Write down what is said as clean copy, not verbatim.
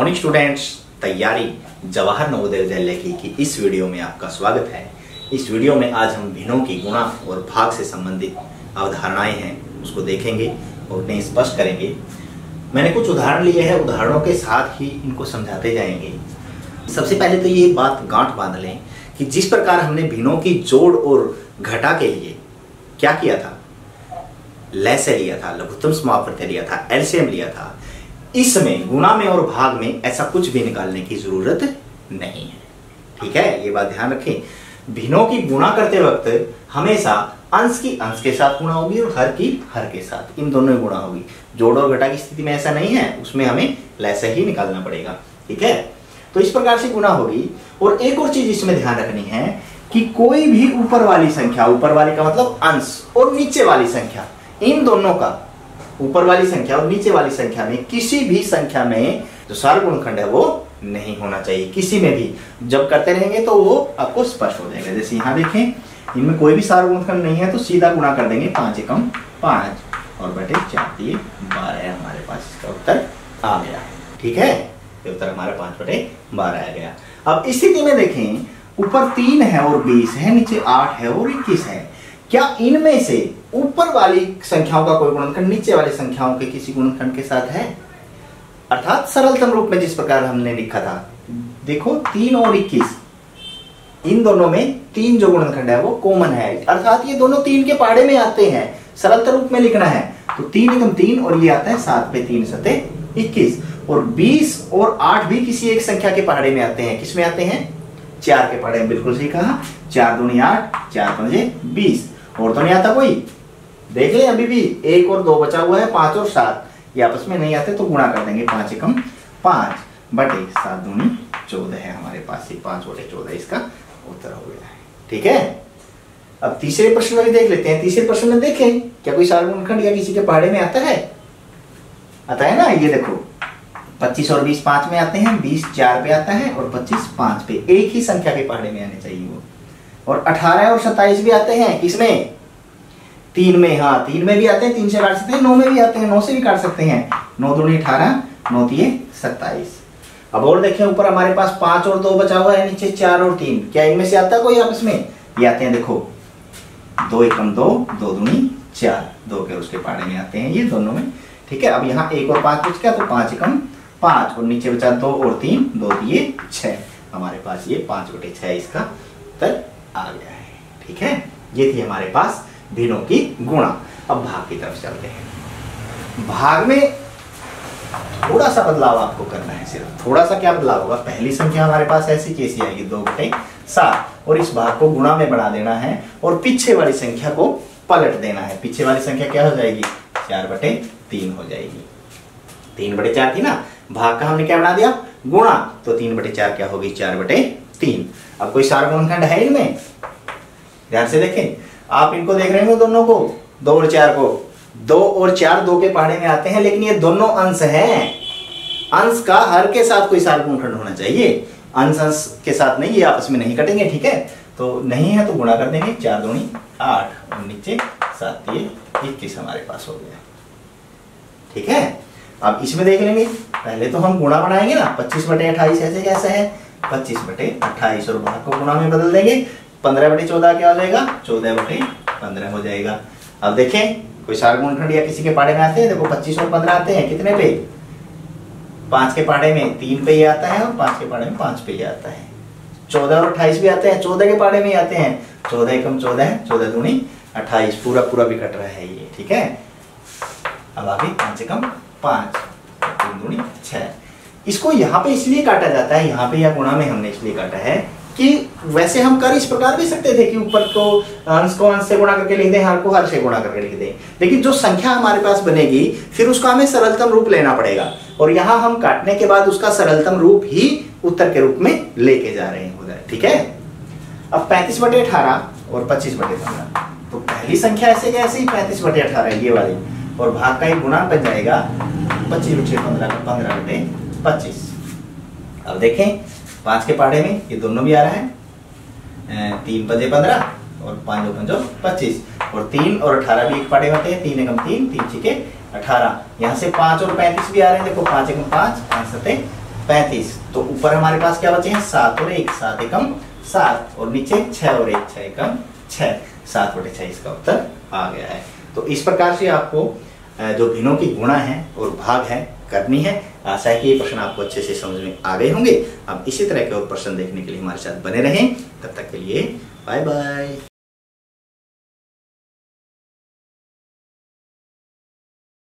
Morning students, तैयारी जवाहर नवोदय विद्यालय की इस वीडियो में आपका स्वागत है। इस वीडियो में आज हम भिन्नों की गुणा और भाग से संबंधित अवधारणाएं हैं उसको देखेंगे और उन्हें स्पष्ट करेंगे। मैंने कुछ उदाहरण लिए हैं, उदाहरणों के साथ ही इनको समझाते जाएंगे। सबसे पहले तो ये बात गांठ बांध लें कि जिस प्रकार हमने भिन्नों की जोड़ और घटा के लिए क्या किया था, लैसे लिया था, लघुत्तम समापवर्ती लिया था, एलसीएम लिया था, इसमें गुणा में और भाग में ऐसा कुछ भी निकालने की जरूरत नहीं है। ठीक है, ये बात ध्यान रखें। भिन्नों की गुणा करते वक्त हमेशा अंश की अंश के साथ गुणा होगी और हर की हर के साथ, इन दोनों में गुणा होगी। जोड़ और घटा की स्थिति में ऐसा नहीं है, उसमें हमें लैसे ही निकालना पड़ेगा। ठीक है, तो इस प्रकार से गुणा होगी। और एक और चीज इसमें ध्यान रखनी है कि कोई भी ऊपर वाली संख्या, ऊपर वाली का मतलब अंश, और नीचे वाली संख्या, इन दोनों का, ऊपर वाली संख्या और नीचे वाली संख्या में किसी भी संख्या में जो सारगुणखंड है वो नहीं होना चाहिए। किसी में भी जब करते रहेंगे तो वो आपको स्पष्ट हो जाएगा। जैसे यहाँ देखें, इनमें कोई भी सारगुणखंड नहीं है तो सीधा गुणा कर देंगे। 5 एकम 5 और बटे 4 दिए 12 हमारे पास इसका उत्तर आ गया। ठीक है, ये उत्तर हमारा 5 बटे 12 आ गया। अब इस स्थिति में देखें, ऊपर 3 है और 20 है, नीचे 8 है और 21 है। क्या इनमें से ऊपर वाली संख्याओं का कोई गुणनखंड नीचे वाली संख्याओं के किसी गुणनखंड के साथ है? अर्थात सरलतम रूप में जिस प्रकार हमने लिखा था, देखो 3 और 21, इन दोनों में 3 जो गुणनखंड है वो कॉमन है, अर्थात ये दोनों 3 के पहाड़े में आते हैं। सरलतम रूप में लिखना है तो 3 एकम 3 और ये आता है 7 पे 3 सते 21, और 20 और 8 भी किसी एक संख्या के पहाड़े में आते हैं। किसमें आते हैं? 4 के पहाड़े में। बिल्कुल सही कहा, 4 दूनी 8, 4 पंजे 20। और तो नहीं आता कोई? देख ले, अभी भी 1 और 2 बचा हुआ है, 5 और 7 ये आपस में नहीं आते तो गुणा कर देंगे। 5 एकम 5 बटे 7 दूनी 14 है हमारे पास, ये 5 बटे 14 इसका उत्तर हो गया है। ठीक है, अब तीसरे प्रश्न में भी देख लेते हैं। तीसरे प्रश्न में देखें, क्या कोई सारगुणखंड या किसी के पहाड़े में आता है? आता है ना, ये देखो 25 और 20 5 में आते हैं, 20 4 पे आता है और 25 5 पे, एक ही संख्या के पहाड़े में आने चाहिए वो। और 18 और 27 भी आते हैं, किसमें? 3 में। हाँ, 3 में भी आते हैं, 3 से काट सकते हैं, 9 में भी आते हैं, 9 से भी काट सकते हैं। 9 दूनी 18, 9 तिये 27। अब और देखें, ऊपर हमारे पास 5 और 2 बचा हुआ है, नीचे 4 और 3, क्या इनमें से आता है कोई आपस में? ये आते हैं, देखो 2 एकम 2, 2 दूनी 4, 2 के उसके पहाड़े में आते हैं ये दोनों में। ठीक है, अब यहाँ 1 और 5 बच गया तो 5 एकम 5 और नीचे बचा 2 और 3, 2 तिये 6, हमारे पास ये 5 बटे 6 इसका उत्तर आ गया है। ठीक है, ये थी हमारे पास भिन्नों की गुणा। अब भाग की तरफ चलते हैं। भाग में थोड़ा सा बदलाव आपको करना है, सिर्फ थोड़ा सा। क्या बदलाव होगा? पहली संख्या हमारे पास ऐसी कैसी आएगी? 2 बटे 7, और इस भाग को गुणा में बढ़ा देना है और पीछे वाली संख्या को पलट देना है। पीछे वाली संख्या क्या हो जाएगी? 4 बटे 3 हो जाएगी। 3 बटे 4 थी ना, भाग का हमने क्या बना दिया? गुणा, तो 3 बटे 4 क्या होगी? 4 बटे 3। अब कोई सारगुणखंड है इनमें? ध्यान से देखें, आप इनको देख रहे हो दोनों को, 2 और 4 को। 2 और 4 2 के पहाड़े में आते हैं, लेकिन ये दोनों अंश हैं। अंश का हर के साथ कोई सारगुणखंड होना चाहिए, अंश अंश के साथ नहीं, ये आपस में नहीं कटेंगे। ठीक है, तो नहीं है तो गुणा कर देंगे। 4 दूनी 8 और नीचे 7 तिये 21 हमारे पास हो गया। ठीक है, अब इसमें देख लेंगे। पहले तो हम गुणा बनाएंगे ना, 25 बटे 28 ऐसे कैसे है? 25 बटे 28 और भाग को गुणा में बदल देंगे। 15 बटे 14 क्या हो जाएगा? 14 बटे 15 हो जाएगा। अब देखें, कोई सारगुणखंड या किसी के पहाड़े में आते हैं, देखो 25 और 15 आते हैं, कितने पे? 5 के पहाड़े में 3 पे ये आता है और 5 के पहाड़े में 5 पे ये आता है। 14 और 28 भी आते हैं, 14 के पहाड़े में आते हैं। 14 एकम 14, 14 दूनी 28, पूरा पूरा भी कट रहा है ये। ठीक है, अब आगे 5 एकम 5, 3 दूनी 6। इसको यहाँ पे इसलिए काटा जाता है, यहाँ पे या गुणा में हमने इसलिए काटा है कि वैसे हम कर इस प्रकार भी सकते थे कि ऊपर को अंश से गुणा करके लिख दें, हर को हर से गुणा करके लिख दें, लेकिन जो संख्या हमारे पास बनेगी फिर उसका हमें सरलतम रूप लेना पड़ेगा, और यहाँ हम काटने के बाद उसका सरलतम रूप ही उत्तर के रूप में लेके जा रहे हैं उधर। ठीक है, अब 35 बटे 18 और 25 बटे 15, तो पहली संख्या ऐसे कैसे? 35 बटे 18 ये वाली, और भाग का एक गुणा बन जाएगा 25 बटे 15 का 15 बटे 25। अब देखें, 5 के पहाड़े में ये दोनों भी आ रहा है, 3 पंजे 15 और 5 पंजो 25, और 3 और 18 भी एक पहाड़े में आते हैं। 3 एकम 3, 3 छिके 18। यहाँ से 5 और 35 भी आ रहे हैं, देखो 5 एकम 5, 5 सते 35। तो ऊपर हमारे पास क्या बचे हैं 7 और 1, 7 एकम 7, और नीचे 6 और 1, 6 एकम 6, 7/6 इसका उत्तर आ गया है। तो इस प्रकार से आपको जो भिन्नों की गुणा है और भाग है करनी है। आशा है कि ये प्रश्न आपको अच्छे से समझ में आ गए होंगे। अब इसी तरह के और प्रश्न देखने के लिए हमारे साथ बने रहें। तब तक के लिए बाय बाय।